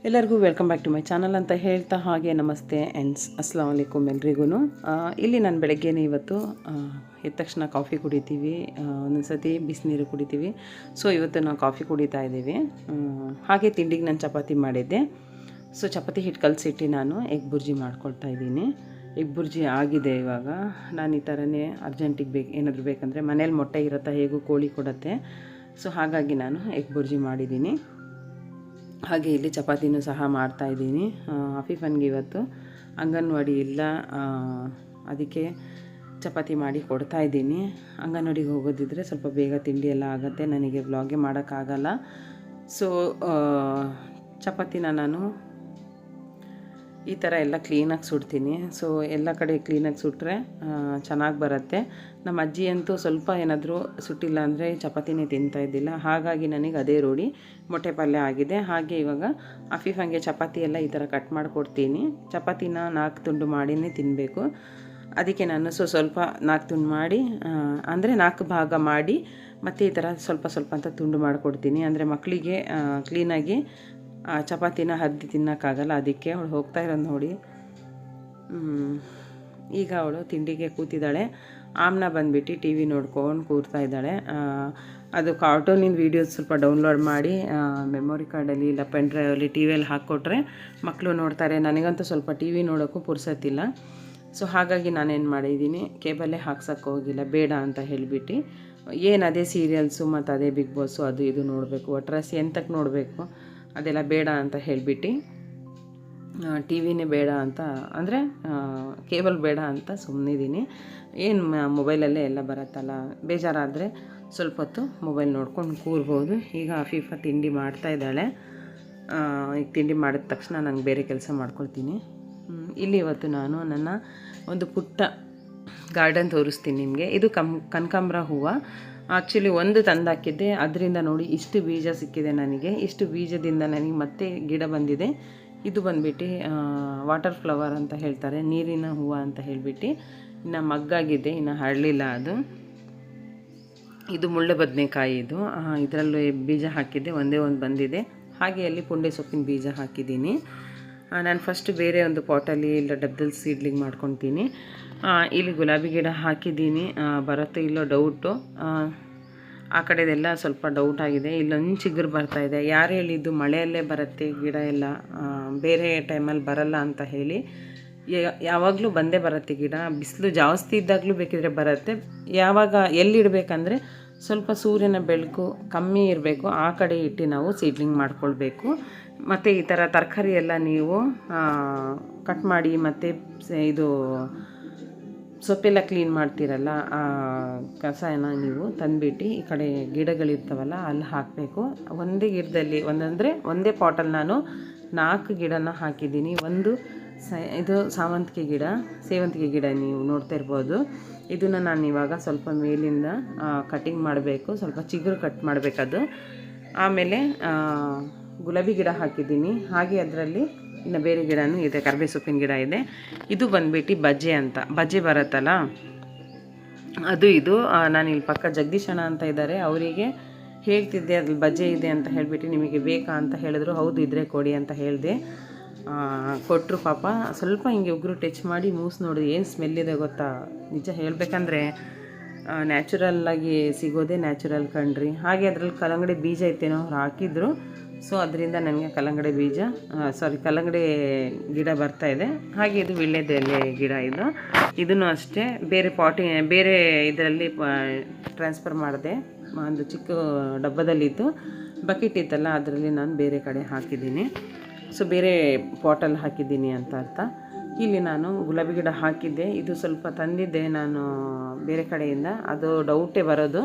ಎಲ್ಲರಿಗೂ welcome back to my channel ಅಂತ ಹೇಳ್ತಾ ಹಾಗೆ ನಮಸ್ತೆ ಆ್ಯಂಡ್ ಅಸ್ಸಲಾಮ್ ವಲೈಕುಮ್ ಎಲ್ರಿಗೂ. ಇಲ್ಲಿ ನಾನು ಬೆಳಗ್ಗೆನೇ ಇವತ್ತು ಎದ್ದ ತಕ್ಷಣ ಕಾಫಿ ಕುಡಿತೀವಿ, ಒಂದೊಂದು ಸತಿ ಬಿಸಿನೀರು ಕುಡಿತೀವಿ. ಸೊ ಇವತ್ತು ನಾವು ಕಾಫಿ ಕುಡಿತಾ ಇದ್ದೀವಿ. ಹಾಗೆ ತಿಂಡಿಗೆ ನಾನು ಚಪಾತಿ ಮಾಡಿದ್ದೆ. ಸೊ ಚಪಾತಿ ಹಿಟ್ಟು ಕಲಸಿಟ್ಟು ನಾನು ಎಗ್ ಬುರ್ಜಿ ಮಾಡ್ಕೊಳ್ತಾ ಇದ್ದೀನಿ. ಎಗ್ ಬುರ್ಜಿ ಆಗಿದೆ. ಇವಾಗ ನಾನು ಈ ಥರನೇ ಅರ್ಜೆಂಟಿಗೆ ಏನಾದರೂ ಬೇಕಂದರೆ ಮನೇಲಿ ಮೊಟ್ಟೆ ಇರುತ್ತಾ, ಹೇಗೂ ಕೋಳಿ ಕೊಡುತ್ತೆ. ಸೊ ಹಾಗಾಗಿ ನಾನು ಎಗ್ ಬುರ್ಜಿ ಮಾಡಿದ್ದೀನಿ. ಹಾಗೆ ಇಲ್ಲಿ ಚಪಾತಿನೂ ಸಹ ಮಾಡ್ತಾಯಿದ್ದೀನಿ. ಅಫೀಫನ್ಗೆ ಇವತ್ತು ಅಂಗನವಾಡಿ ಇಲ್ಲ, ಅದಕ್ಕೆ ಚಪಾತಿ ಮಾಡಿ ಕೊಡ್ತಾಯಿದ್ದೀನಿ. ಅಂಗನವಾಡಿಗೆ ಹೋಗೋದಿದ್ರೆ ಸ್ವಲ್ಪ ಬೇಗ ತಿಂಡಿ ಎಲ್ಲ ಆಗುತ್ತೆ, ನನಗೆ ವ್ಲಾಗೆ ಮಾಡೋಕ್ಕಾಗಲ್ಲ. ಸೊ ಚಪಾತಿನ ನಾನು ಈ ಥರ ಎಲ್ಲ ಕ್ಲೀನಾಗಿ ಸುಡ್ತೀನಿ. ಸೊ ಎಲ್ಲ ಕಡೆ ಕ್ಲೀನಾಗಿ ಸುಟ್ಟರೆ ಚೆನ್ನಾಗಿ ಬರುತ್ತೆ. ನಮ್ಮ ಅಜ್ಜಿ ಅಂತೂ ಸ್ವಲ್ಪ ಏನಾದರೂ ಸುಟ್ಟಿಲ್ಲ ಅಂದರೆ ಚಪಾತಿನೇ ತಿಂತಾಯಿದ್ದಿಲ್ಲ. ಹಾಗಾಗಿ ನನಗೆ ಅದೇ ರೂಢಿ. ಮೊಟ್ಟೆ ಪಲ್ಯ ಆಗಿದೆ. ಹಾಗೆ ಇವಾಗ ಅಫೀಫಂಗೆ ಚಪಾತಿ ಎಲ್ಲ ಈ ಥರ ಕಟ್ ಮಾಡಿಕೊಡ್ತೀನಿ. ಚಪಾತಿನ 4 ತುಂಡು ಮಾಡಿನೇ ತಿನ್ನಬೇಕು. ಅದಕ್ಕೆ ನಾನು ಸ್ವಲ್ಪ 4 ತುಂಡು ಮಾಡಿ, ಅಂದರೆ 4 ಭಾಗ ಮಾಡಿ ಮತ್ತು ಈ ಥರ ಸ್ವಲ್ಪ ಸ್ವಲ್ಪ ಅಂತ ತುಂಡು ಮಾಡಿಕೊಡ್ತೀನಿ. ಅಂದರೆ ಮಕ್ಕಳಿಗೆ ಕ್ಲೀನಾಗಿ ಚಪಾತಿನ ಹದ್ದಿ ತಿನ್ನೋಕ್ಕಾಗಲ್ಲ. ಅದಕ್ಕೆ ಅವಳು ಹೋಗ್ತಾ ಇರೋದು ನೋಡಿ. ಈಗ ಅವಳು ತಿಂಡಿಗೆ ಕೂತಿದ್ದಾಳೆ. ಆಮ್ನ ಬಂದುಬಿಟ್ಟು ಟಿ ವಿ ನೋಡ್ಕೊಂಡು ಕೂರ್ತಾ ಇದ್ದಾಳೆ. ಅದು ಕಾರ್ಟೂನಿನ ವೀಡಿಯೋಸ್ ಸ್ವಲ್ಪ ಡೌನ್ಲೋಡ್ ಮಾಡಿ ಮೆಮೊರಿ ಕಾರ್ಡಲ್ಲಿ ಇಲ್ಲ ಪೆನ್ ಡ್ರೈವಲ್ಲಿ ಟಿ ವಿಯಲ್ಲಿ ಹಾಕ್ಕೊಟ್ರೆ ಮಕ್ಕಳು ನೋಡ್ತಾರೆ. ನನಗಂತೂ ಸ್ವಲ್ಪ ಟಿ ವಿ ನೋಡೋಕ್ಕೂ ಪುರ್ಸತ್ತಿಲ್ಲ. ಸೊ ಹಾಗಾಗಿ ನಾನೇನು ಮಾಡಿದ್ದೀನಿ, ಕೇಬಲ್ಲೇ ಹಾಕ್ಸೋಕ್ಕೆ ಹೋಗಿಲ್ಲ, ಬೇಡ ಅಂತ ಹೇಳಿಬಿಟ್ಟು. ಏನು ಅದೇ ಸೀರಿಯಲ್ಸು ಮತ್ತು ಅದೇ ಬಿಗ್ ಬಾಸು ಅದು ಇದು ನೋಡಬೇಕು, ಒಟ್ರಾಸಿ ಎಂತಕ್ಕೆ ನೋಡಬೇಕು, ಅದೆಲ್ಲ ಬೇಡ ಅಂತ ಹೇಳಿಬಿಟ್ಟು ಟಿ ವಿನೇ ಬೇಡ ಅಂತ, ಅಂದರೆ ಕೇಬಲ್ ಬೇಡ ಅಂತ ಸುಮ್ಮನಿದ್ದೀನಿ. ಏನು ಮೊಬೈಲಲ್ಲೇ ಎಲ್ಲ ಬರುತ್ತಲ್ಲ, ಬೇಜಾರಾದರೆ ಸ್ವಲ್ಪ ಹೊತ್ತು ಮೊಬೈಲ್ ನೋಡ್ಕೊಂಡು ಕೂರ್ಬೋದು. ಈಗ ಅಫೀಫಾ ತಿಂಡಿ ಮಾಡ್ತಾಯಿದ್ದಾಳೆ. ಈಗ ತಿಂಡಿ ಮಾಡಿದ ತಕ್ಷಣ ನಂಗೆ ಬೇರೆ ಕೆಲಸ ಮಾಡ್ಕೊಳ್ತೀನಿ. ಇಲ್ಲಿ ಇವತ್ತು ನಾನು ನನ್ನ ಒಂದು ಪುಟ್ಟ ಗಾರ್ಡನ್ ತೋರಿಸ್ತೀನಿ ನಿಮಗೆ. ಇದು ಕನಕಾಂಬರ ಹೂವು. ಆ್ಯಕ್ಚುಲಿ ಒಂದು ತಂದಾಕಿದ್ದೆ, ಅದರಿಂದ ನೋಡಿ ಇಷ್ಟು ಬೀಜ ಸಿಕ್ಕಿದೆ ನನಗೆ. ಇಷ್ಟು ಬೀಜದಿಂದ ನನಗೆ ಮತ್ತೆ ಗಿಡ ಬಂದಿದೆ. ಇದು ಬಂದುಬಿಟ್ಟು ವಾಟರ್ ಫ್ಲವರ್ ಅಂತ ಹೇಳ್ತಾರೆ, ನೀರಿನ ಹೂವು ಅಂತ ಹೇಳಿಬಿಟ್ಟು. ಇನ್ನು ಮಗ್ಗಾಗಿದೆ, ಇನ್ನು ಹರಳಿಲ್ಲ ಅದು. ಇದು ಮುಳ್ಳು ಬದನೆಕಾಯಿ. ಇದು ಇದರಲ್ಲೂ ಬೀಜ ಹಾಕಿದ್ದೆ, ಒಂದೇ ಒಂದು ಬಂದಿದೆ. ಹಾಗೆ ಅಲ್ಲಿ ಪುಂಡೆ ಸೊಪ್ಪಿನ ಬೀಜ ಹಾಕಿದ್ದೀನಿ. ನಾನು ಫಸ್ಟ್ ಬೇರೆ ಒಂದು ಪಾಟಲ್ಲಿ ಇಲ್ಲ ಡಬ್ಬದಲ್ಲಿ ಸೀಡ್ಲಿಂಗ್ ಮಾಡ್ಕೊತೀನಿ. ಇಲ್ಲಿ ಗುಲಾಬಿ ಗಿಡ ಹಾಕಿದ್ದೀನಿ, ಬರುತ್ತೋ ಇಲ್ಲೋ ಡೌಟು. ಆ ಕಡೆದೆಲ್ಲ ಸ್ವಲ್ಪ ಡೌಟ್ ಆಗಿದೆ. ಇಲ್ಲೊಂದು ಚಿಗುರು ಬರ್ತಾಯಿದೆ. ಯಾರು ಹೇಳಿದ್ದು ಮಳೆಯಲ್ಲೇ ಬರುತ್ತೆ ಗಿಡ ಎಲ್ಲ, ಬೇರೆ ಟೈಮಲ್ಲಿ ಬರಲ್ಲ ಅಂತ ಹೇಳಿ. ಯಾವಾಗಲೂ ಬಂದೇ ಬರುತ್ತೆ ಗಿಡ. ಬಿಸಿಲು ಜಾಸ್ತಿ ಇದ್ದಾಗಲೂ ಬೇಕಿದ್ರೆ ಬರುತ್ತೆ. ಯಾವಾಗ ಎಲ್ಲಿಡಬೇಕಂದ್ರೆ ಸ್ವಲ್ಪ ಸೂರ್ಯನ ಬೆಳಕು ಕಮ್ಮಿ ಇರಬೇಕು, ಆ ಕಡೆ ಇಟ್ಟು ನಾವು ಸೀಡ್ಲಿಂಗ್ ಮಾಡ್ಕೊಳ್ಬೇಕು. ಮತ್ತು ಈ ಥರ ತರಕಾರಿ ಎಲ್ಲ ನೀವು ಕಟ್ ಮಾಡಿ ಮತ್ತು ಇದು ಸೊಪ್ಪೆಲ್ಲ ಕ್ಲೀನ್ ಮಾಡ್ತೀರಲ್ಲ, ಆ ಕಸನ ನೀವು ತಂದುಬಿಟ್ಟು ಈ ಕಡೆ ಗಿಡಗಳಿರ್ತಾವಲ್ಲ ಅಲ್ಲಿ ಹಾಕಬೇಕು. ಒಂದೇ ಗಿಡದಲ್ಲಿ ಒಂದೇ ಪಾಟಲ್ಲಿ ನಾನು 4 ಗಿಡನ ಹಾಕಿದ್ದೀನಿ. ಒಂದು ಇದು ಸೇವಂತಿಗೆ ಗಿಡ ನೀವು ನೋಡ್ತಾ ಇರ್ಬೋದು. ಇದನ್ನು ನಾನು ಇವಾಗ ಸ್ವಲ್ಪ ಮೇಲಿಂದ ಕಟಿಂಗ್ ಮಾಡಬೇಕು, ಸ್ವಲ್ಪ ಚಿಗುರು ಕಟ್ ಮಾಡಬೇಕದು. ಆಮೇಲೆ ಗುಲಾಬಿ ಗಿಡ ಹಾಕಿದ್ದೀನಿ. ಹಾಗೆ ಅದರಲ್ಲಿ ಇನ್ನು ಬೇರೆ ಗಿಡನೂ ಇದೆ, ಕರಿಬೇವು ಸೊಪ್ಪಿನ ಗಿಡ ಇದೆ. ಇದು ಬಂದುಬಿಟ್ಟು ಬಜ್ಜೆ ಬರುತ್ತಲ್ಲ ಅದು. ಇದು ನಾನು ಇಲ್ಲಿ ಪಕ್ಕ ಜಗದೀಶಣ್ಣ ಅಂತ ಇದ್ದಾರೆ, ಅವರಿಗೆ ಹೇಳ್ತಿದ್ದೆ ಅದ್ರಲ್ಲಿ ಬಜ್ಜೆ ಇದೆ ಅಂತ ಹೇಳಿಬಿಟ್ಟು. ನಿಮಗೆ ಬೇಕಾ ಅಂತ ಹೇಳಿದ್ರು. ಹೌದು ಇದ್ರೆ ಕೊಡಿ ಅಂತ ಹೇಳಿದೆ. ಕೊಟ್ಟರು ಪಾಪ. ಸ್ವಲ್ಪ ಹಿಂಗೆ ಉಗುರು ಟಚ್ ಮಾಡಿ ಮೂಸ್ ನೋಡಿ ಏನು ಸ್ಮೆಲ್ಲಿದೆ ಗೊತ್ತಾ. ನಿಜ ಹೇಳಬೇಕಂದ್ರೆ ನ್ಯಾಚುರಲ್ಲಾಗಿ ಸಿಗೋದೇ ನ್ಯಾಚುರಲ್ ಕಣ್ರಿ. ಹಾಗೆ ಅದರಲ್ಲಿ ಕಲ್ಲಂಗಡಿ ಬೀಜ ಇತ್ತೇನೋ ಅವ್ರು ಹಾಕಿದ್ರು. ಸೊ ಅದರಿಂದ ನನಗೆ ಕಲ್ಲಂಗಡಿ ಗಿಡ ಬರ್ತಾಯಿದೆ. ಹಾಗೆ ಇದು ವೀಳ್ಯದೆಲೆ ಗಿಡ. ಇದನ್ನು ಅಷ್ಟೇ ಬೇರೆ ಇದರಲ್ಲಿ ಟ್ರಾನ್ಸ್ಫರ್ ಮಾಡಿದೆ. ಒಂದು ಚಿಕ್ಕ ಡಬ್ಬದಲ್ಲಿತ್ತು, ಬಕೆಟ್ ಇತ್ತಲ್ಲ, ಅದರಲ್ಲಿ ನಾನು ಬೇರೆ ಕಡೆ ಹಾಕಿದ್ದೀನಿ. ಸೊ ಬೇರೆ ಪಾಟಲ್ಲಿ ಹಾಕಿದ್ದೀನಿ ಅಂತ ಅರ್ಥ. ಇಲ್ಲಿ ನಾನು ಗುಲಾಬಿ ಗಿಡ ಹಾಕಿದ್ದೆ. ಇದು ಸ್ವಲ್ಪ ತಂದಿದ್ದೆ ನಾನು ಬೇರೆ ಕಡೆಯಿಂದ, ಅದು ಡೌಟೇ ಬರೋದು.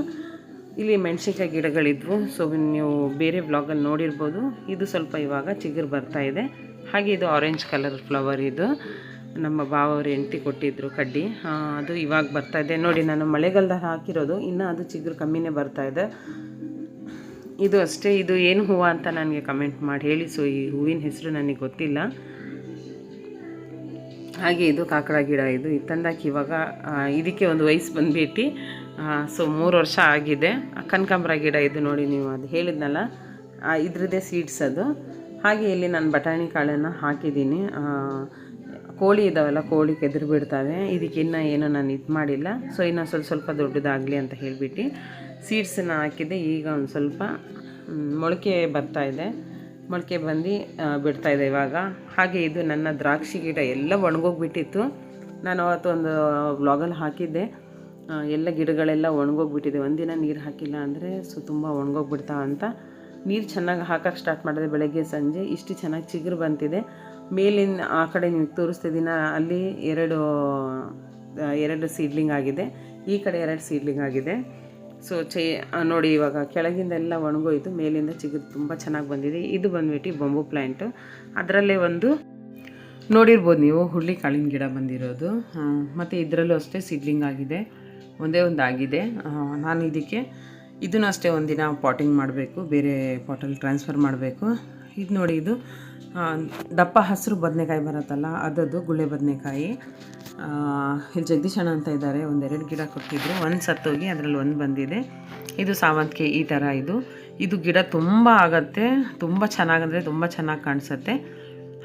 ಇಲ್ಲಿ ಮೆಣಸಿನ್ಕಾಯಿ ಗಿಡಗಳಿದ್ವು. ಸೊ ನೀವು ಬೇರೆ ವ್ಲಾಗಲ್ಲಿ ನೋಡಿರ್ಬೋದು. ಇದು ಸ್ವಲ್ಪ ಇವಾಗ ಚಿಗುರು ಬರ್ತಾಯಿದೆ. ಹಾಗೆ ಇದು ಆರೆಂಜ್ ಕಲರ್ ಫ್ಲವರ್. ಇದು ನಮ್ಮ ಬಾವವರು ಹೆಂಡತಿ ಕೊಟ್ಟಿದ್ದರು ಕಡ್ಡಿ, ಅದು ಇವಾಗ ಬರ್ತಾಯಿದೆ ನೋಡಿ. ನಾನು ಮಳೆಗಾಲದ ಹಾಕಿರೋದು, ಇನ್ನು ಅದು ಚಿಗುರು ಕಮ್ಮಿನೇ ಬರ್ತಾಯಿದೆ. ಇದು ಅಷ್ಟೇ. ಇದು ಏನು ಹೂವು ಅಂತ ನನಗೆ ಕಮೆಂಟ್ ಮಾಡಿ ಹೇಳಿ. ಸೊ ಈ ಹೂವಿನ ಹೆಸರು ನನಗೆ ಗೊತ್ತಿಲ್ಲ. ಹಾಗೆ ಇದು ಕಾಕಡ ಗಿಡ. ಇದು ತಂದಾಕಿ ಇವಾಗ ಇದಕ್ಕೆ ಒಂದು ವಯಸ್ಸು ಬಂದುಬಿಟ್ಟು ಸೊ 3 ವರ್ಷ ಆಗಿದೆ. ಕನಕಾಂಬರ ಗಿಡ ಇದು ನೋಡಿ, ನೀವು ಅದು ಹೇಳಿದ್ನಲ್ಲ ಇದ್ರದ್ದೇ ಸೀಡ್ಸ್ ಅದು. ಹಾಗೆ ಇಲ್ಲಿ ನಾನು ಬಟಾಣಿ ಕಾಳನ್ನು ಹಾಕಿದ್ದೀನಿ. ಕೋಳಿ ಇದ್ದಾವಲ್ಲ, ಕೋಳಿ ಕೆದರಿ ಬಿಡ್ತವೆ. ಇದಕ್ಕಿನ್ನ ಏನೂ ನಾನು ಇದು ಮಾಡಿಲ್ಲ. ಸೊ ಇನ್ನೂ ಸ್ವಲ್ಪ ದೊಡ್ಡದಾಗಲಿ ಅಂತ ಹೇಳಿಬಿಟ್ಟು ಸೀಡ್ಸನ್ನು ಹಾಕಿದ್ದೆ. ಈಗ ಒಂದು ಸ್ವಲ್ಪ ಮೊಳಕೆ ಬರ್ತಾಯಿದೆ, ಮೊಳಕೆ ಬಂದು ಬಿಡ್ತಾಯಿದೆ ಇವಾಗ. ಹಾಗೆ ಇದು ನನ್ನ ದ್ರಾಕ್ಷಿ ಗಿಡ ಎಲ್ಲ ಒಣಗೋಗ್ಬಿಟ್ಟಿತ್ತು. ನಾನು ಅವತ್ತು ಒಂದು ವ್ಲಾಗಲ್ಲಿ ಹಾಕಿದ್ದೆ, ಎಲ್ಲ ಗಿಡಗಳೆಲ್ಲ ಒಣಗೋಗ್ಬಿಟ್ಟಿದೆ. ಒಂದಿನ ನೀರು ಹಾಕಿಲ್ಲ ಅಂದರೆ ತುಂಬ ಒಣಗೋಗ್ಬಿಡ್ತಾವ ಅಂತ. ನೀರು ಚೆನ್ನಾಗಿ ಹಾಕೋಕ್ಕೆ ಸ್ಟಾರ್ಟ್ ಮಾಡಿದೆ ಬೆಳಗ್ಗೆ ಸಂಜೆ. ಇಷ್ಟು ಚೆನ್ನಾಗಿ ಚಿಗುರು ಬಂತಿದೆ. ಮೇಲಿನ ಆ ಕಡೆ ನಿಮಗೆ ತೋರಿಸ್ತಿದ್ದೀನ, ಅಲ್ಲಿ ಎರಡು ಸೀಡ್ಲಿಂಗ್ ಆಗಿದೆ, ಈ ಕಡೆ 2 ಸೀಡ್ಲಿಂಗ್ ಆಗಿದೆ. ಸೊ ನೋಡಿ ಇವಾಗ ಕೆಳಗಿಂದೆಲ್ಲ ಒಣಗೋಯ್ತು, ಮೇಲಿಂದ ಚಿಗುರು ತುಂಬ ಚೆನ್ನಾಗಿ ಬಂದಿದೆ. ಇದು ಬಂದ್ಬಿಟ್ಟು ಬಂಬೂ ಪ್ಲ್ಯಾಂಟು. ಅದರಲ್ಲೇ ಒಂದು ನೋಡಿರ್ಬೋದು ನೀವು, ಹುರುಳಿ ಕಾಳಿನ ಗಿಡ ಬಂದಿರೋದು. ಮತ್ತು ಇದರಲ್ಲೂ ಅಷ್ಟೇ ಸೀಡ್ಲಿಂಗ್ ಆಗಿದೆ, ಒಂದೇ ಒಂದು ಆಗಿದೆ. ನಾನು ಇದನ್ನು ಅಷ್ಟೇ ಒಂದಿನ ಪಾಟಿಂಗ್ ಮಾಡಬೇಕು, ಬೇರೆ ಪಾಟಲ್ಲಿ ಟ್ರಾನ್ಸ್ಫರ್ ಮಾಡಬೇಕು. ಇದು ನೋಡಿ, ಇದು ದಪ್ಪ ಹಸಿರು ಬದನೆಕಾಯಿ ಬರುತ್ತಲ್ಲ, ಅದದ್ದು ಗುಳ್ಳೆ ಬದನೆಕಾಯಿ. ಇಲ್ಲಿ ಜಗದೀಶ್ ಅಣ್ಣ ಅಂತ ಇದ್ದಾರೆ, 1-2 ಗಿಡ ಕೊಟ್ಟಿದ್ರು, ಒಂದು ಸತ್ತೋಗಿ ಅದರಲ್ಲಿ ಒಂದು ಬಂದಿದೆ. ಇದು ಸಾವಂತಿಗೆ ಈ ಥರ. ಇದು ಗಿಡ ತುಂಬ ಆಗುತ್ತೆ, ತುಂಬ ಚೆನ್ನಾಗಂದರೆ ತುಂಬ ಚೆನ್ನಾಗಿ ಕಾಣಿಸುತ್ತೆ.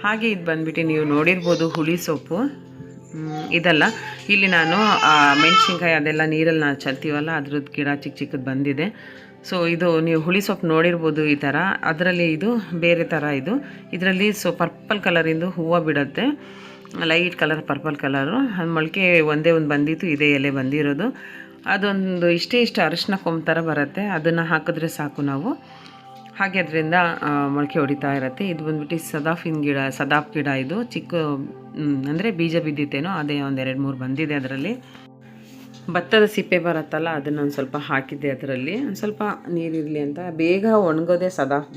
ಹಾಗೆ ಇದು ಬಂದ್ಬಿಟ್ಟು ನೀವು ನೋಡಿರ್ಬೋದು ಹುಳಿ ಸೊಪ್ಪು. ಇದಲ್ಲ, ಇಲ್ಲಿ ನಾನು ಮೆಣಸಿನ್ಕಾಯಿ ಅದೆಲ್ಲ ನೀರಲ್ಲಿ ನಾವು ಚೆಲ್ತೀವಲ್ಲ, ಅದ್ರದ್ದು ಗಿಡ ಚಿಕ್ಕದು ಬಂದಿದೆ. ಸೊ ಇದು ನೀವು ಹುಳಿ ಸೊಪ್ಪು ನೋಡಿರ್ಬೋದು ಈ ಥರ. ಅದರಲ್ಲಿ ಇದು ಬೇರೆ ಥರ. ಇದರಲ್ಲಿ ಪರ್ಪಲ್ ಕಲರಿಂದು ಹೂವು ಬಿಡುತ್ತೆ, ಲೈಟ್ ಕಲರ್ ಪರ್ಪಲ್ ಕಲರು. ಅದು ಮೊಳಕೆ ಒಂದೇ ಒಂದು ಬಂದಿತ್ತು, ಇದೇ ಎಲೆ ಬಂದಿರೋದು. ಅದೊಂದು ಇಷ್ಟೇ ಅರಿಶಿನ ಕೊಂಬು ಥರ ಬರುತ್ತೆ, ಅದನ್ನು ಹಾಕಿದ್ರೆ ಸಾಕು ನಾವು. ಹಾಗೆ ಅದರಿಂದ ಮೊಳಕೆ ಹೊಡಿತಾ ಇರುತ್ತೆ. ಇದು ಬಂದ್ಬಿಟ್ಟು ಸದಾಫ್ ಗಿಡ. ಇದು ಚಿಕ್ಕ ಅಂದರೆ ಬೀಜ ಬಿದ್ದಿತ್ತೇನೋ, ಅದೇ 1-2-3 ಬಂದಿದೆ. ಅದರಲ್ಲಿ ಭತ್ತದ ಸಿಪ್ಪೆ ಬರುತ್ತಲ್ಲ, ಅದನ್ನು ಒಂದು ಸ್ವಲ್ಪ ಹಾಕಿದ್ದೆ. ಅದರಲ್ಲಿ ಒಂದು ಸ್ವಲ್ಪ ನೀರಿರಲಿ ಅಂತ. ಬೇಗ ಒಣಗೋದೆ ಸದಾಫ್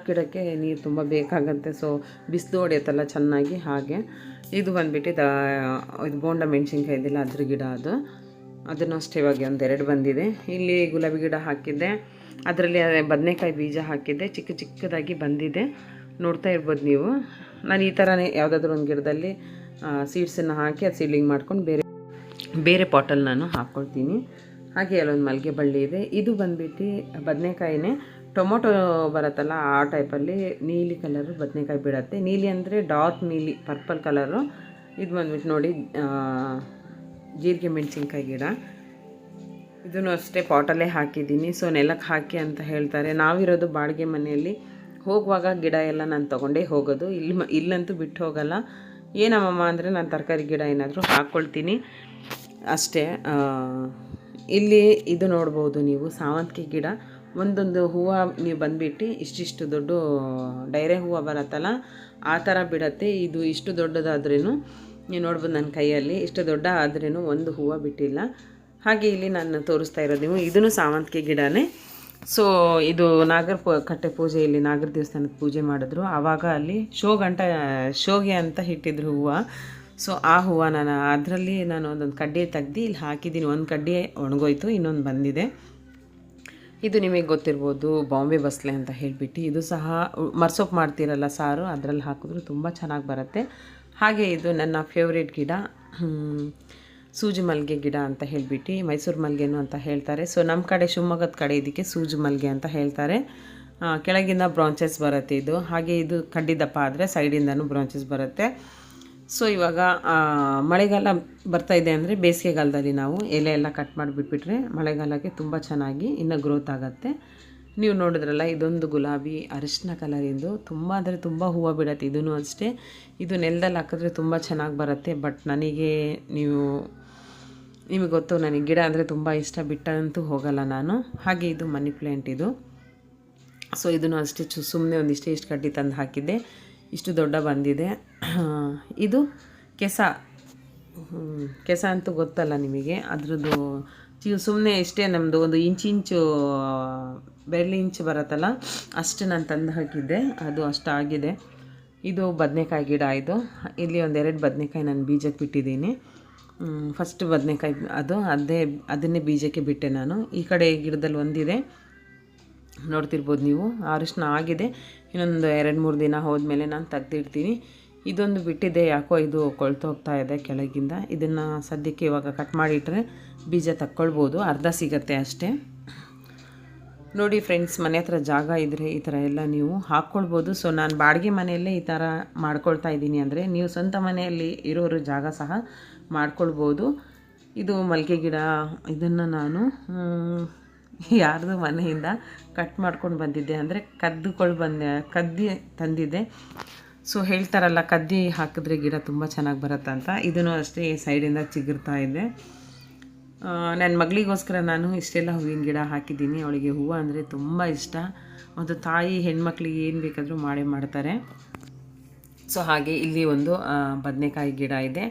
ಗಿಡಕ್ಕೆ ನೀರು ತುಂಬ ಬೇಕಾಗತ್ತೆ. ಸೊ ಬಿಸಿಲು ಹೊಡೆಯುತ್ತಲ್ಲ ಚೆನ್ನಾಗಿ. ಹಾಗೆ ಇದು ಬಂದ್ಬಿಟ್ಟು ಇದು ಬೋಂಡ ಮೆಣಸಿನ್ಕಾಯಿ ಇದೆಯಲ್ಲ, ಅದ್ರ ಗಿಡ ಅದನ್ನು ಅಷ್ಟೇ ಇವಾಗ 1-2 ಬಂದಿದೆ. ಇಲ್ಲಿ ಗುಲಾಬಿ ಗಿಡ ಹಾಕಿದ್ದೆ, ಅದರಲ್ಲಿ ಬದನೆಕಾಯಿ ಬೀಜ ಹಾಕಿದ್ದೆ, ಚಿಕ್ಕದಾಗಿ ಬಂದಿದೆ. ನೋಡ್ತಾ ಇರ್ಬೋದು ನೀವು. ನಾನು ಈ ಥರನೇ ಯಾವುದಾದ್ರೂ ಒಂದು ಗಿಡದಲ್ಲಿ ಸೀಡ್ಸನ್ನು ಹಾಕಿ ಅದು ಸೀಡ್ಲಿಂಗ್ ಮಾಡ್ಕೊಂಡು ಬೇರೆ ಪಾಟಲ್ಲಿ ನಾನು ಹಾಕ್ಕೊಳ್ತೀನಿ. ಹಾಗೆ ಅಲ್ಲೊಂದು ಮಲ್ಲಿಗೆ ಬಳ್ಳಿ ಇದೆ. ಇದು ಬಂದ್ಬಿಟ್ಟು ಬದನೆಕಾಯಿನೇ, ಟೊಮೊಟೊ ಬರುತ್ತಲ್ಲ ಆ ಟೈಪಲ್ಲಿ ನೀಲಿ ಕಲರು ಬದನೆಕಾಯಿ ಬಿಡುತ್ತೆ. ನೀಲಿ ಅಂದರೆ ಡಾರ್ಕ್ ನೀಲಿ, ಪರ್ಪಲ್ ಕಲರು. ಇದು ಬಂದ್ಬಿಟ್ಟು ನೋಡಿ ಜೀರಿಗೆ ಮೆಣಸಿನ್ಕಾಯಿ ಗಿಡ. ಇದನ್ನು ಅಷ್ಟೇ ಪಾಟಲ್ಲೇ ಹಾಕಿದ್ದೀನಿ. ಸೊ ನೆಲಕ್ಕೆ ಹಾಕಿ ಅಂತ ಹೇಳ್ತಾರೆ. ನಾವಿರೋದು ಬಾಡಿಗೆ ಮನೆಯಲ್ಲಿ. ಹೋಗುವಾಗ ಗಿಡ ಎಲ್ಲ ನಾನು ತೊಗೊಂಡೇ ಹೋಗೋದು, ಇಲ್ಲಂತೂ ಬಿಟ್ಟು ಹೋಗಲ್ಲ. ಏನಮ್ಮಮ್ಮ ಅಂದರೆ ನಾನು ತರಕಾರಿ ಗಿಡ ಏನಾದರೂ ಹಾಕ್ಕೊಳ್ತೀನಿ ಅಷ್ಟೇ. ಇಲ್ಲಿ ಇದು ನೋಡ್ಬೋದು ನೀವು, ಸಾವಂತಿಗೆ ಗಿಡ. ಒಂದೊಂದು ಹೂವು ನೀವು ಬಂದುಬಿಟ್ಟು ಇಷ್ಟಿಷ್ಟು ದೊಡ್ಡ ಡೈರೆ ಹೂವು ಬರುತ್ತಲ್ಲ, ಆ ಥರ ಬಿಡತ್ತೆ. ಇದು ಇಷ್ಟು ದೊಡ್ಡದಾದ್ರೂ ನೀವು ನೋಡ್ಬೋದು ನನ್ನ ಕೈಯಲ್ಲಿ, ಇಷ್ಟು ದೊಡ್ಡ ಆದ್ರೂ ಒಂದು ಹೂವು ಬಿಟ್ಟಿಲ್ಲ. ಹಾಗೆ ಇಲ್ಲಿ ನಾನು ತೋರಿಸ್ತಾ ಇರೋದು ನೀವು, ಇದೂ ಸಾವಂತಿಗೆ ಗಿಡನೇ. ಸೊ ಇದು ಕಟ್ಟೆ ಪೂಜೆಯಲ್ಲಿ ನಾಗರ ದೇವಸ್ಥಾನದ ಪೂಜೆ ಮಾಡಿದ್ರು, ಆವಾಗ ಅಲ್ಲಿ ಶೋಗೆ ಅಂತ ಇಟ್ಟಿದ್ರು ಹೂವು. ಸೊ ಆ ಹೂವು ಅದರಲ್ಲಿ ನಾನು ಒಂದೊಂದು ಕಡ್ಡಿ ತೆಗ್ದು ಇಲ್ಲಿ ಹಾಕಿದ್ದೀನಿ. ಒಂದು ಕಡ್ಡಿ ಒಣಗೋಯ್ತು, ಇನ್ನೊಂದು ಬಂದಿದೆ. ಇದು ನಿಮಗೆ ಗೊತ್ತಿರ್ಬೋದು, ಬಾಂಬೆ ಬಸ್ಲೆ ಅಂತ ಹೇಳಿಬಿಟ್ಟು. ಇದು ಸಹ ಮರ್ಸೊಪ್ಪು ಮಾಡ್ತೀರಲ್ಲ ಸಾರು, ಅದರಲ್ಲಿ ಹಾಕಿದ್ರು ತುಂಬ ಚೆನ್ನಾಗಿ ಬರುತ್ತೆ. ಹಾಗೆ ಇದು ನನ್ನ ಫೇವ್ರೇಟ್ ಗಿಡ, ಸೂಜಿ ಮಲ್ಲಿಗೆ ಗಿಡ ಅಂತ ಹೇಳಿಬಿಟ್ಟು, ಮೈಸೂರು ಮಲ್ಲಿಗೆನು ಅಂತ ಹೇಳ್ತಾರೆ. ಸೊ ನಮ್ಮ ಕಡೆ ಶಿವಮೊಗ್ಗದ ಕಡೆ ಇದಕ್ಕೆ ಸೂಜಿ ಮಲ್ಲಿಗೆ ಅಂತ ಹೇಳ್ತಾರೆ. ಕೆಳಗಿಂದ ಬ್ರಾಂಚಸ್ ಬರುತ್ತೆ ಇದು. ಹಾಗೆ ಇದು ಕಡ್ಡಿ ದಪ್ಪ ಆದರೆ ಸೈಡಿಂದನೂ ಬ್ರಾಂಚಸ್ ಬರುತ್ತೆ. ಸೊ ಇವಾಗ ಮಳೆಗಾಲ ಬರ್ತಾಯಿದೆ ಅಂದರೆ ಬೇಸಿಗೆಗಾಲದಲ್ಲಿ ನಾವು ಎಲೆ ಎಲ್ಲ ಕಟ್ ಮಾಡಿಬಿಟ್ಬಿಟ್ರೆ ಮಳೆಗಾಲಕ್ಕೆ ತುಂಬ ಚೆನ್ನಾಗಿ ಇನ್ನೂ ಗ್ರೋತ್ ಆಗುತ್ತೆ. ನೀವು ನೋಡಿದ್ರಲ್ಲ, ಇದೊಂದು ಗುಲಾಬಿ ಅರಿಶಿನ ಕಲರಿಂದು ತುಂಬ ಅಂದರೆ ತುಂಬ ಹೂವು ಬಿಡುತ್ತೆ. ಇದೂ ಅಷ್ಟೇ. ಇದು ನೆಲದಲ್ಲಿ ಹಾಕಿದ್ರೆ ತುಂಬ ಚೆನ್ನಾಗಿ ಬರುತ್ತೆ. ಬಟ್ ನಿಮಗೆ ಗೊತ್ತು, ನನಗೆ ಗಿಡ ಅಂದರೆ ತುಂಬ ಇಷ್ಟ, ಬಿಟ್ಟಂತೂ ಹೋಗಲ್ಲ ನಾನು. ಹಾಗೆ ಇದು ಮನಿ ಪ್ಲ್ಯಾಂಟ್ ಇದು. ಸೊ ಇದನ್ನು ಅಷ್ಟೇ ಸುಮ್ಮನೆ ಒಂದಿಷ್ಟೇ ಇಷ್ಟು ಕಡ್ಡಿ ತಂದು ಹಾಕಿದ್ದೆ, ಇಷ್ಟು ದೊಡ್ಡ ಬಂದಿದೆ. ಇದು ಕೆಸ ಅಂತೂ ಗೊತ್ತಲ್ಲ ನಿಮಗೆ, ಅದ್ರದ್ದು ಸುಮ್ಮನೆ ಇಷ್ಟೇ. ನಮ್ಮದು ಒಂದು ಇಂಚು ಬೆರಳು ಇಂಚು ಬರುತ್ತಲ್ಲ, ಅಷ್ಟು ನಾನು ತಂದು ಹಾಕಿದ್ದೆ, ಅದು ಅಷ್ಟು ಆಗಿದೆ. ಇದು ಬದನೆಕಾಯಿ ಗಿಡ. ಇಲ್ಲಿ 1-2 ಬದನೆಕಾಯಿ ನಾನು ಬೀಜಕ್ಕೆ ಬಿಟ್ಟಿದ್ದೀನಿ. ಫಸ್ಟ್ ಬದನೆಕಾಯಿ ಅದನ್ನೇ ಬೀಜಕ್ಕೆ ಬಿಟ್ಟೆ ನಾನು. ಈ ಕಡೆ ಗಿಡದಲ್ಲಿ ಒಂದಿದೆ, ನೋಡ್ತಿರ್ಬೋದು ನೀವು, ಅರಿಶಿನ ಆಗಿದೆ. ಇನ್ನೊಂದು 2-3 ದಿನ ಹೋದ್ಮೇಲೆ ನಾನು ತೆಗ್ದಿಡ್ತೀನಿ. ಇದೊಂದು ಬಿಟ್ಟಿದ್ದೆ, ಯಾಕೋ ಇದು ಕೊಳ್ತೋಗ್ತಾ ಇದೆ ಕೆಳಗಿಂದ. ಇದನ್ನು ಸದ್ಯಕ್ಕೆ ಇವಾಗ ಕಟ್ ಮಾಡಿಟ್ರೆ ಬೀಜ ತಕ್ಕೊಳ್ಬೋದು, ಅರ್ಧ ಸಿಗತ್ತೆ ಅಷ್ಟೇ. ನೋಡಿ ಫ್ರೆಂಡ್ಸ್, ಮನೆ ಹತ್ರ ಜಾಗ ಇದ್ದರೆ ಈ ಥರ ಎಲ್ಲ ನೀವು ಹಾಕ್ಕೊಳ್ಬೋದು. ಸೊ ನಾನು ಬಾಡಿಗೆ ಮನೆಯಲ್ಲೇ ಈ ಥರ ಮಾಡ್ಕೊಳ್ತಾ ಇದ್ದೀನಿ. ಅಂದರೆ ನೀವು ಸ್ವಂತ ಮನೆಯಲ್ಲಿ ಇರೋರು ಜಾಗ ಸಹ ಮಾಡ್ಕೊಳ್ಬೋದು. ಇದು ಮಲ್ಲಿಗೆ ಗಿಡ, ಇದನ್ನು ನಾನು ಯಾರ್ದು ಮನೆಯಿಂದ ಕಟ್ ಮಾಡ್ಕೊಂಡು ಬಂದಿದ್ದೆ, ಅಂದರೆ ಕದ್ದಿ ತಂದಿದ್ದೆ. ಸೊ ಹೇಳ್ತಾರಲ್ಲ, ಕದ್ದಿ ಹಾಕಿದ್ರೆ ಗಿಡ ತುಂಬ ಚೆನ್ನಾಗಿ ಬರುತ್ತಂತ. ಇದನ್ನು ಅಷ್ಟೇ ಸೈಡಿಂದ ಚಿಗುರ್ತಾ ಇದೆ. ನನ್ನ ಮಗಳಿಗೋಸ್ಕರ ನಾನು ಇಷ್ಟೆಲ್ಲ ಹೂವಿನ ಗಿಡ ಹಾಕಿದ್ದೀನಿ. ಅವಳಿಗೆ ಹೂವು ಅಂದರೆ ತುಂಬ ಇಷ್ಟ. ಒಂದು ತಾಯಿ ಹೆಣ್ಮಕ್ಳಿಗೆ ಏನು ಬೇಕಾದರೂ ಮಾಡ್ತಾರೆ. ಸೊ ಹಾಗೆ ಇಲ್ಲಿ ಒಂದು ಬದನೆಕಾಯಿ ಗಿಡ ಇದೆ.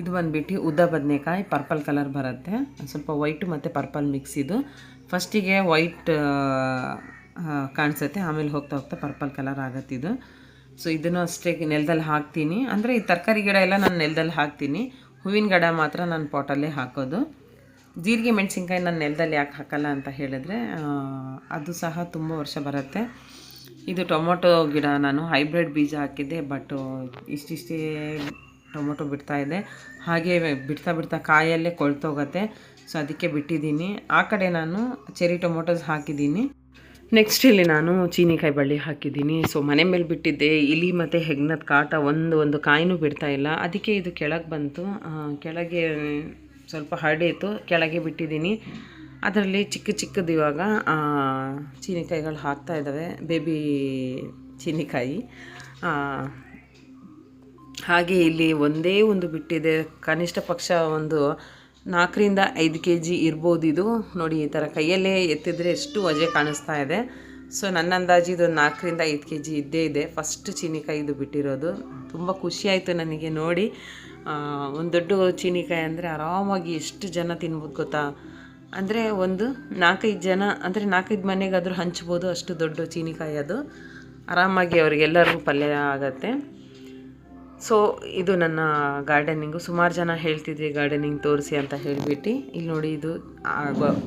ಇದು ಬಂದುಬಿಟ್ಟು ಉದ್ದ ಬದನೆಕಾಯಿ, ಪರ್ಪಲ್ ಕಲರ್ ಬರುತ್ತೆ. ಸ್ವಲ್ಪ ವೈಟು ಮತ್ತು ಪರ್ಪಲ್ ಮಿಕ್ಸ್. ಇದು ಫಸ್ಟಿಗೆ ವೈಟ್ ಕಾಣಿಸುತ್ತೆ, ಆಮೇಲೆ ಹೋಗ್ತಾ ಹೋಗ್ತಾ ಪರ್ಪಲ್ ಕಲರ್ ಆಗುತ್ತೆ ಇದು. ಸೊ ಇದನ್ನು ಅಷ್ಟೇ ನೆಲದಲ್ಲಿ ಹಾಕ್ತೀನಿ. ಅಂದರೆ ಈ ತರಕಾರಿ ಗಿಡ ಎಲ್ಲ ನಾನು ನೆಲದಲ್ಲಿ ಹಾಕ್ತೀನಿ, ಹೂವಿನ ಗಿಡ ಮಾತ್ರ ನಾನು ಪಾಟಲ್ಲೇ ಹಾಕೋದು. ಜೀರಿಗೆ ಮೆಣಸಿನ್ಕಾಯಿ ನಾನು ನೆಲದಲ್ಲಿ ಯಾಕೆ ಹಾಕಲ್ಲ ಅಂತ ಹೇಳಿದ್ರೆ, ಅದು ಸಹ ತುಂಬ ವರ್ಷ ಬರುತ್ತೆ. ಇದು ಟೊಮೊಟೊ ಗಿಡ ನಾನು ಹೈಬ್ರಿಡ್ ಬೀಜ ಹಾಕಿದ್ದೆ, ಬಟ್ ಇಷ್ಟಿಷ್ಟೇ ಟೊಮೊಟೊ ಬಿಡ್ತಾಯಿದೆ. ಹಾಗೆ ಬಿಡ್ತಾ ಕಾಯಲ್ಲೇ ಕೊಳ್ತೋಗುತ್ತೆ. ಸೊ ಅದಕ್ಕೆ ಬಿಟ್ಟಿದ್ದೀನಿ. ಆ ಕಡೆ ನಾನು ಚೆರಿ ಟೊಮೊಟೊಸ್ ಹಾಕಿದ್ದೀನಿ. ನೆಕ್ಸ್ಟ್ ಇಲ್ಲಿ ನಾನು ಚೀನಿಕಾಯಿ ಬಳ್ಳಿ ಹಾಕಿದ್ದೀನಿ. ಸೊ ಮನೆ ಮೇಲೆ ಬಿಟ್ಟಿದ್ದೆ, ಇಲಿ ಮತ್ತು ಹೆಗ್ನದ ಕಾಟ, ಒಂದು ಕಾಯಿನೂ ಬಿಡ್ತಾಯಿಲ್ಲ. ಅದಕ್ಕೆ ಇದು ಕೆಳಗೆ ಬಂತು. ಕೆಳಗೆ ಸ್ವಲ್ಪ ಹರಡಿತ್ತು, ಕೆಳಗೆ ಬಿಟ್ಟಿದ್ದೀನಿ. ಅದರಲ್ಲಿ ಚಿಕ್ಕದು ಇವಾಗ ಚೀನಿಕಾಯಿಗಳು ಹಾಕ್ತಾ ಇದ್ದಾವೆ, ಬೇಬಿ ಚೀನಿಕಾಯಿ. ಹಾಗೆ ಇಲ್ಲಿ ಒಂದೇ ಒಂದು ಬಿಟ್ಟಿದೆ, ಕನಿಷ್ಠ ಪಕ್ಷ ಒಂದು 4ರಿಂದ 5 kg ಇರ್ಬೋದು ಇದು. ನೋಡಿ, ಈ ಥರ ಕೈಯಲ್ಲೇ ಎತ್ತಿದ್ರೆ ಎಷ್ಟು ವಜೆ ಕಾಣಿಸ್ತಾ ಇದೆ. ಸೊ ನನ್ನ ಅಂದಾಜು ಇದು 4ರಿಂದ 5 kg ಇದ್ದೇ ಇದೆ. ಫಸ್ಟ್ ಚೀನಿಕಾಯಿ ಇದು ಬಿಟ್ಟಿರೋದು. ತುಂಬ ಖುಷಿಯಾಯಿತು ನನಗೆ ನೋಡಿ. ಒಂದು ದೊಡ್ಡ ಚೀನಿಕಾಯಿ ಅಂದರೆ ಆರಾಮಾಗಿ ಎಷ್ಟು ಜನ ತಿನ್ಬೋದು ಗೊತ್ತಾ. ಅಂದರೆ ಒಂದು 4-5 ಜನ, ಅಂದರೆ 4-5 ಮನೆಗಾದರೂ ಹಂಚ್ಬೋದು, ಅಷ್ಟು ದೊಡ್ಡ ಚೀನಿಕಾಯಿ ಅದು. ಆರಾಮಾಗಿ ಅವರಿಗೆಲ್ಲರಿಗೂ ಪಲ್ಯ ಆಗುತ್ತೆ. ಸೊ ಇದು ನನ್ನ ಗಾರ್ಡನಿಂಗು. ಸುಮಾರು ಜನ ಹೇಳ್ತಿದ್ವಿ ಗಾರ್ಡನಿಂಗ್ ತೋರಿಸಿ ಅಂತ ಹೇಳಿಬಿಟ್ಟು. ಇಲ್ಲಿ ನೋಡಿ,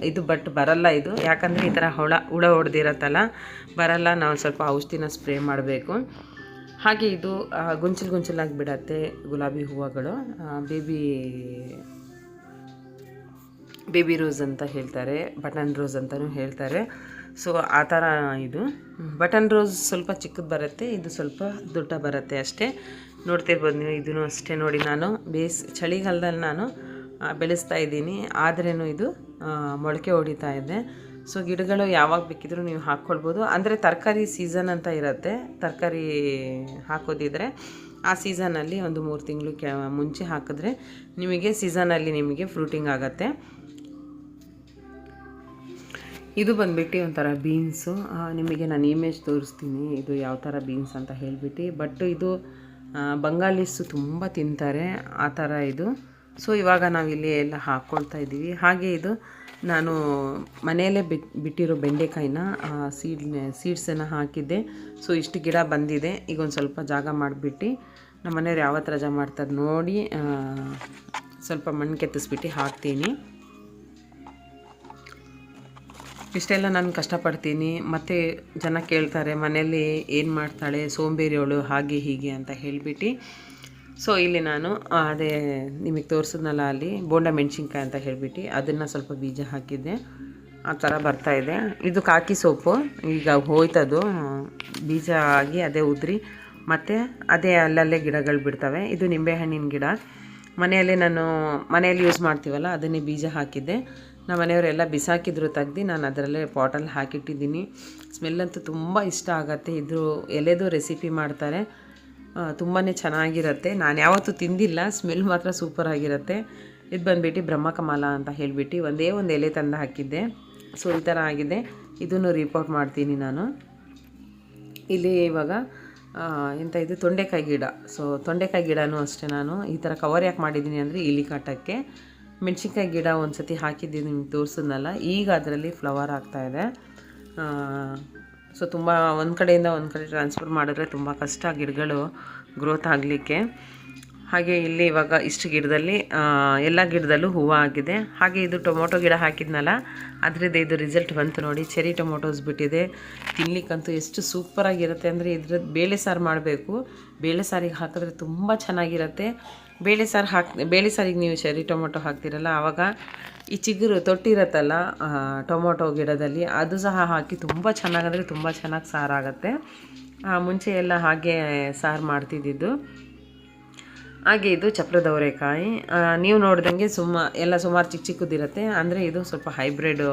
ಇದು ಬಟ್ ಬರಲ್ಲ ಇದು, ಯಾಕಂದರೆ ಈ ಥರ ಹುಳ ಹೊಡೆದಿರತ್ತಲ್ಲ, ಬರಲ್ಲ. ನಾವು ಸ್ವಲ್ಪ ಔಷಧಿನ ಸ್ಪ್ರೇ ಮಾಡಬೇಕು. ಹಾಗೆ ಇದು ಗುಂಚಲಾಗಿ ಬಿಡತ್ತೆ ಗುಲಾಬಿ ಹೂವುಗಳು. ಬೇಬಿ ರೋಸ್ ಅಂತ ಹೇಳ್ತಾರೆ, ಬಟನ್ ರೋಸ್ ಅಂತಲೂ ಹೇಳ್ತಾರೆ. ಸೊ ಆ ಥರ ಇದು ಬಟನ್ ರೋಸ್ ಸ್ವಲ್ಪ ಚಿಕ್ಕದು ಬರುತ್ತೆ, ಇದು ಸ್ವಲ್ಪ ದೊಡ್ಡ ಬರುತ್ತೆ ಅಷ್ಟೇ. ನೋಡ್ತಿರ್ಬೋದು ನೀವು. ಇದೂ ಅಷ್ಟೇ ನೋಡಿ, ನಾನು ಚಳಿಗಾಲದಲ್ಲಿ ನಾನು ಬೆಳೆಸ್ತಾ ಇದ್ದೀನಿ. ಆದ್ರೂ ಇದು ಮೊಳಕೆ ಹೊಡಿತಾ ಇದೆ. ಸೊ ಗಿಡಗಳು ಯಾವಾಗ ಬೇಕಿದ್ರೂ ನೀವು ಹಾಕ್ಕೊಳ್ಬೋದು. ಅಂದರೆ ತರಕಾರಿ ಸೀಸನ್ ಅಂತ ಇರುತ್ತೆ, ತರಕಾರಿ ಹಾಕೋದಿದ್ರೆ ಆ ಸೀಸನಲ್ಲಿ ಒಂದು 3 ತಿಂಗಳು ಮುಂಚೆ ಹಾಕಿದ್ರೆ ನಿಮಗೆ ಸೀಸನಲ್ಲಿ ನಿಮಗೆ ಫ್ರೂಟಿಂಗ್ ಆಗುತ್ತೆ. ಇದು ಬಂದುಬಿಟ್ಟು ಒಂಥರ ಬೀನ್ಸು. ನಿಮಗೆ ನಾನು ಇಮೇಜ್ ತೋರಿಸ್ತೀನಿ ಇದು ಯಾವ ಥರ ಬೀನ್ಸ್ ಅಂತ ಹೇಳಿಬಿಟ್ಟು. ಬಟ್ ಇದು ಬಂಗಾಳೀಸು ತುಂಬ ತಿಂತಾರೆ, ಆ ಥರ ಇದು. ಸೊ ಇವಾಗ ನಾವಿಲ್ಲಿ ಎಲ್ಲ ಹಾಕ್ಕೊಳ್ತಾ ಇದ್ದೀವಿ. ಹಾಗೆ ಇದು ನಾನು ಮನೆಯಲ್ಲೇ ಬಿಟ್ಟಿರೋ ಬೆಂಡೆಕಾಯಿನ ಸೀಡ್ಸನ್ನು ಹಾಕಿದ್ದೆ. ಸೊ ಇಷ್ಟು ಗಿಡ ಬಂದಿದೆ. ಈಗ ಒಂದು ಸ್ವಲ್ಪ ಜಾಗ ಮಾಡಿಬಿಟ್ಟು ನಮ್ಮ ಮನೆಯವ್ರು ಯಾವತ್ತು ರಜಾ ಮಾಡ್ತಾರೆ ನೋಡಿ ಸ್ವಲ್ಪ ಮಣ್ಣು ಕೆತ್ತಿಸ್ಬಿಟ್ಟು ಹಾಕ್ತೀನಿ. ಇಷ್ಟೆಲ್ಲ ನಾನು ಕಷ್ಟಪಡ್ತೀನಿ. ಮತ್ತು ಜನ ಕೇಳ್ತಾರೆ ಮನೆಯಲ್ಲಿ ಏನು ಮಾಡ್ತಾಳೆ, ಸೋಂಬೇರಿಯವಳು, ಹಾಗೆ ಹೀಗೆ ಅಂತ ಹೇಳಿಬಿಟ್ಟು. ಸೊ ಇಲ್ಲಿ ನಾನು ಅದೇ ನಿಮಗೆ ತೋರಿಸಿದ್ನಲ್ಲ ಅಲ್ಲಿ ಬೋಂಡ ಮೆಣಸಿನ್ಕಾಯಿ ಅಂತ ಹೇಳಿಬಿಟ್ಟು ಅದನ್ನು ಸ್ವಲ್ಪ ಬೀಜ ಹಾಕಿದ್ದೆ, ಆ ಥರ ಬರ್ತಾಯಿದೆ. ಇದು ಕಾಕಿ ಸೊಪ್ಪು, ಈಗ ಹೋಯ್ತದು ಬೀಜ ಆಗಿ ಅದೇ ಉದ್ರಿ ಮತ್ತು ಅದೇ ಅಲ್ಲಲ್ಲೇ ಗಿಡಗಳು ಬಿಡ್ತವೆ. ಇದು ನಿಂಬೆಹಣ್ಣಿನ ಗಿಡ. ಮನೆಯಲ್ಲಿ ಯೂಸ್ ಮಾಡ್ತೀವಲ್ಲ ಅದನ್ನೇ ಬೀಜ ಹಾಕಿದ್ದೆ. ನಮ್ಮ ಮನೆಯವರೆಲ್ಲ ಬಿಸಾಕಿದ್ರು ತೆಗ್ದು ನಾನು ಅದರಲ್ಲೇ ಪಾಟಲ್ಲಿ ಹಾಕಿಟ್ಟಿದ್ದೀನಿ. ಸ್ಮೆಲ್ಲಂತೂ ತುಂಬ ಇಷ್ಟ ಆಗುತ್ತೆ. ಇದು ಎಲೆದು ರೆಸಿಪಿ ಮಾಡ್ತಾರೆ, ತುಂಬಾ ಚೆನ್ನಾಗಿರುತ್ತೆ. ನಾನು ಯಾವತ್ತೂ ತಿಂದಿಲ್ಲ, ಸ್ಮೆಲ್ ಮಾತ್ರ ಸೂಪರಾಗಿರುತ್ತೆ. ಇದು ಬಂದುಬಿಟ್ಟು ಬ್ರಹ್ಮಕಮಲ ಅಂತ ಹೇಳಿಬಿಟ್ಟು ಒಂದೇ ಒಂದು ಎಲೆ ತಂದು ಹಾಕಿದ್ದೆ. ಸೊ ಈ ಥರ ಆಗಿದೆ. ಇದನ್ನು ರಿಪೋರ್ಟ್ ಮಾಡ್ತೀನಿ ನಾನು. ಇಲ್ಲಿ ಇವಾಗ ಇದು ತೊಂಡೆಕಾಯಿ ಗಿಡ. ಸೊ ತೊಂಡೆಕಾಯಿ ಗಿಡನೂ ಅಷ್ಟೇ ನಾನು ಈ ಥರ ಕವರ್ ಯಾಕೆ ಮಾಡಿದ್ದೀನಿ ಅಂದರೆ ಇಲಿ ಕಾಟಕ್ಕೆ. ಮೆಣಸಿನ್ಕಾಯಿ ಗಿಡ ಒಂದು ಸತಿ ಹಾಕಿದ್ದೀನಿ, ನಿಮ್ಗೆ ತೋರಿಸಿದ್ನಲ್ಲ. ಈಗ ಅದರಲ್ಲಿ ಫ್ಲವರ್ ಆಗ್ತಾಯಿದೆ. ಸೊ ತುಂಬ ಒಂದು ಕಡೆಯಿಂದ ಒಂದು ಕಡೆ ಟ್ರಾನ್ಸ್ಫರ್ ಮಾಡಿದ್ರೆ ತುಂಬ ಕಷ್ಟ ಗಿಡಗಳು ಗ್ರೋತ್ ಆಗಲಿಕ್ಕೆ. ಹಾಗೆ ಇಲ್ಲಿ ಇವಾಗ ಇಷ್ಟು ಗಿಡದಲ್ಲಿ ಎಲ್ಲ ಗಿಡದಲ್ಲೂ ಹೂವು ಆಗಿದೆ. ಹಾಗೆ ಇದು ಟೊಮೊಟೊ ಗಿಡ ಹಾಕಿದ್ನಲ್ಲ ಅದರದ್ದು ಇದು ರಿಸಲ್ಟ್ ಬಂತು ನೋಡಿ. ಚೆರಿ ಟೊಮೊಟೊಸ್ ಬಿಟ್ಟಿದೆ. ತಿನ್ಲಿಕ್ಕಂತೂ ಎಷ್ಟು ಸೂಪರಾಗಿರುತ್ತೆ ಅಂದರೆ ಇದ್ರದ್ದು ಬೇಳೆ ಸಾರು ಮಾಡಬೇಕು. ಬೇಳೆ ಸಾರಿಗೆ ಹಾಕಿದ್ರೆ ತುಂಬ ಚೆನ್ನಾಗಿರುತ್ತೆ. ಬೇಳೆ ಸಾರಿಗೆ ನೀವು ಚೆರಿ ಟೊಮೊಟೊ ಹಾಕ್ತಿರಲ್ಲ ಆವಾಗ ಈ ಚಿಗುರು ತೊಟ್ಟಿರತ್ತಲ್ಲ ಟೊಮೊಟೊ ಗಿಡದಲ್ಲಿ ಅದು ಸಹ ಹಾಕಿ ತುಂಬ ಚೆನ್ನಾಗಂದರೆ ತುಂಬ ಚೆನ್ನಾಗಿ ಸಾರಾಗುತ್ತೆ. ಮುಂಚೆ ಎಲ್ಲ ಹಾಗೆ ಸಾರು ಮಾಡ್ತಿದ್ದಿದ್ದು. ಹಾಗೆ ಇದು ಚಪ್ರದ ಅವರೆಕಾಯಿ ನೀವು ನೋಡ್ದಂಗೆ ಸುಮಾರು ಚಿಕ್ಕ ಚಿಕ್ಕದಿರುತ್ತೆ, ಅಂದರೆ ಇದು ಸ್ವಲ್ಪ ಹೈಬ್ರಿಡ್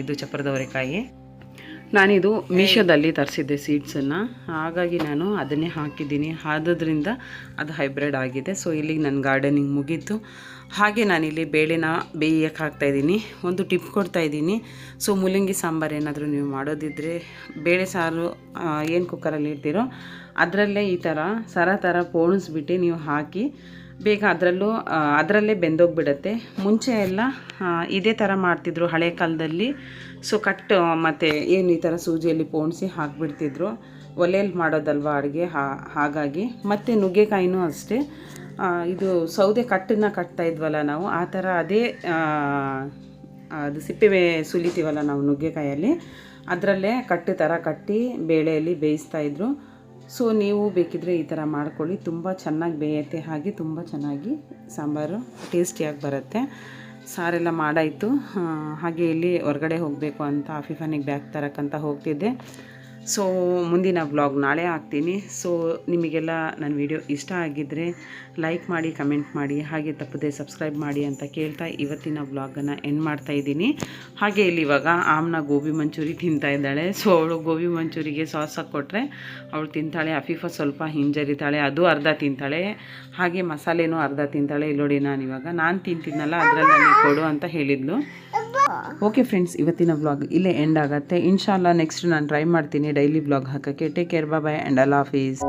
ಇದು ಚಪ್ರದ ಅವರೆಕಾಯಿ. ನಾನಿದು ಮೀಶೋದಲ್ಲಿ ತರಿಸಿದ್ದೆ ಸೀಡ್ಸನ್ನು, ಹಾಗಾಗಿ ನಾನು ಅದನ್ನೇ ಹಾಕಿದ್ದೀನಿ. ಆದ್ರಿಂದ ಅದು ಹೈಬ್ರಿಡ್ ಆಗಿದೆ. ಸೊ ಇಲ್ಲಿಗೆ ನನ್ನ ಗಾರ್ಡನಿಂಗ್ ಮುಗೀತು. ಹಾಗೆ ನಾನಿಲ್ಲಿ ಬೇಳೆನ ಬೇಯಕ್ಕೆ ಹಾಕ್ತಾಯಿದ್ದೀನಿ. ಒಂದು ಟಿಪ್ ಕೊಡ್ತಾಯಿದ್ದೀನಿ. ಸೊ ಮೂಲಂಗಿ ಸಾಂಬಾರು ಏನಾದರೂ ನೀವು ಮಾಡೋದಿದ್ದರೆ ಬೇಳೆ ಸಾರು ಏನು ಕುಕ್ಕರಲ್ಲಿ ಇಡ್ತೀರೋ ಅದರಲ್ಲೇ ಈ ಥರ ಥರ ಪೋಣಿಸ್ಬಿಟ್ಟು ನೀವು ಹಾಕಿ ಬೇಗ ಅದರಲ್ಲೇ ಬೆಂದೋಗಿಬಿಡತ್ತೆ. ಮುಂಚೆ ಎಲ್ಲ ಇದೇ ಥರ ಮಾಡ್ತಿದ್ರು ಹಳೆ ಕಾಲದಲ್ಲಿ. ಸೊ ಮತ್ತು ಏನು ಈ ಥರ ಸೂಜಿಯಲ್ಲಿ ಪೋಣಿಸಿ ಹಾಕಿಬಿಡ್ತಿದ್ರು. ಒಲೆಯಲ್ಲಿ ಮಾಡೋದಲ್ವ ಅಡುಗೆ, ಹಾಗಾಗಿ. ಮತ್ತು ನುಗ್ಗೆಕಾಯಿನೂ ಅಷ್ಟೇ, ಇದು ಸೌದೆ ಕಟ್ಟನ್ನು ಕಟ್ತಾ ಇದ್ವಲ್ಲ ನಾವು, ಆ ಥರ ಅದೇ ಅದು ಸಿಪ್ಪೆ ಸುಲಿತೀವಲ್ಲ ನಾವು ನುಗ್ಗೆಕಾಯಲ್ಲಿ, ಅದರಲ್ಲೇ ಕಟ್ಟು ಥರ ಕಟ್ಟಿ ಬೇಳೆಯಲ್ಲಿ ಬೇಯಿಸ್ತಾಯಿದ್ರು. ಸೊ ನೀವು ಬೇಕಿದ್ದರೆ ಈ ಥರ ಮಾಡ್ಕೊಳ್ಳಿ, ತುಂಬ ಚೆನ್ನಾಗಿ ಬೇಯುತ್ತೆ. ಹಾಗೆ ತುಂಬ ಚೆನ್ನಾಗಿ ಸಾಂಬಾರು ಟೇಸ್ಟಿಯಾಗಿ ಬರುತ್ತೆ. ಸಾರೆಲ್ಲ ಮಾಡಾಯಿತು. ಹಾಗೆ ಇಲ್ಲಿ ಹೊರಗಡೆ ಹೋಗಬೇಕು ಅಂತ ಆಫೀಫನಿಗೆ ಬ್ಯಾಗ್ ತರಕ್ಕಂತ ಹೋಗ್ತಿದ್ದೆ. ಸೊ ಮುಂದಿನ ವ್ಲಾಗ್ ನಾಳೆ ಹಾಕ್ತೀನಿ. ಸೊ ನಿಮಗೆಲ್ಲ ನನ್ನ ವಿಡಿಯೋ ಇಷ್ಟ ಆಗಿದ್ದರೆ ಲೈಕ್ ಮಾಡಿ, ಕಮೆಂಟ್ ಮಾಡಿ, ಹಾಗೆ ತಪ್ಪದೆ ಸಬ್ಸ್ಕ್ರೈಬ್ ಮಾಡಿ ಅಂತ ಕೇಳ್ತಾ ಇವತ್ತಿನ ವ್ಲಾಗನ್ನು ಎಂಡ್ ಮಾಡ್ತಾಯಿದ್ದೀನಿ. ಹಾಗೆ ಇಲ್ಲಿ ಇವಾಗ ಆಮ್ನ ಗೋಬಿ ಮಂಚೂರಿ ತಿಂತಾ ಇದ್ದಾಳೆ. ಸೊ ಅವಳು ಗೋಬಿ ಮಂಚೂರಿಗೆ ಸಾಸ್ ಹಾಕ್ಕೊಟ್ರೆ ಅವಳು ತಿಂತಾಳೆ. ಅಫೀಫಾ ಸ್ವಲ್ಪ ಹಿಂಜರಿತಾಳೆ, ಅದು ಅರ್ಧ ತಿಂತಾಳೆ. ಹಾಗೆ ಮಸಾಲೆನೂ ಅರ್ಧ ತಿಂತಾಳೆ. ಇಲ್ಲಿ ನೋಡಿ ನಾನು ತಿಂತಿದ್ನಲ್ಲ ಅದರಲ್ಲಿ ನನಗೆ ಕೊಡು ಅಂತ ಹೇಳಿದ್ಲು. ಓಕೆ ಫ್ರೆಂಡ್ಸ್, ಇವತ್ತಿನ ವ್ಲಾಗ್ ಇಲ್ಲೇ ಎಂಡ್ ಆಗುತ್ತೆ. ಇನ್ಶಾಲ್ಲ ನೆಕ್ಸ್ಟ್ ನಾನು ಟ್ರೈ ಮಾಡ್ತೀನಿ ಡೈಲಿ ವ್ಲಾಗ್ ಹಾಕೋಕ್ಕೆ. ಟೇಕ್ ಕೇರ್, ಬಾಯ್ ಆ್ಯಂಡ್ ಅಲ್ಲಾ ಹಾಫೀಸ್.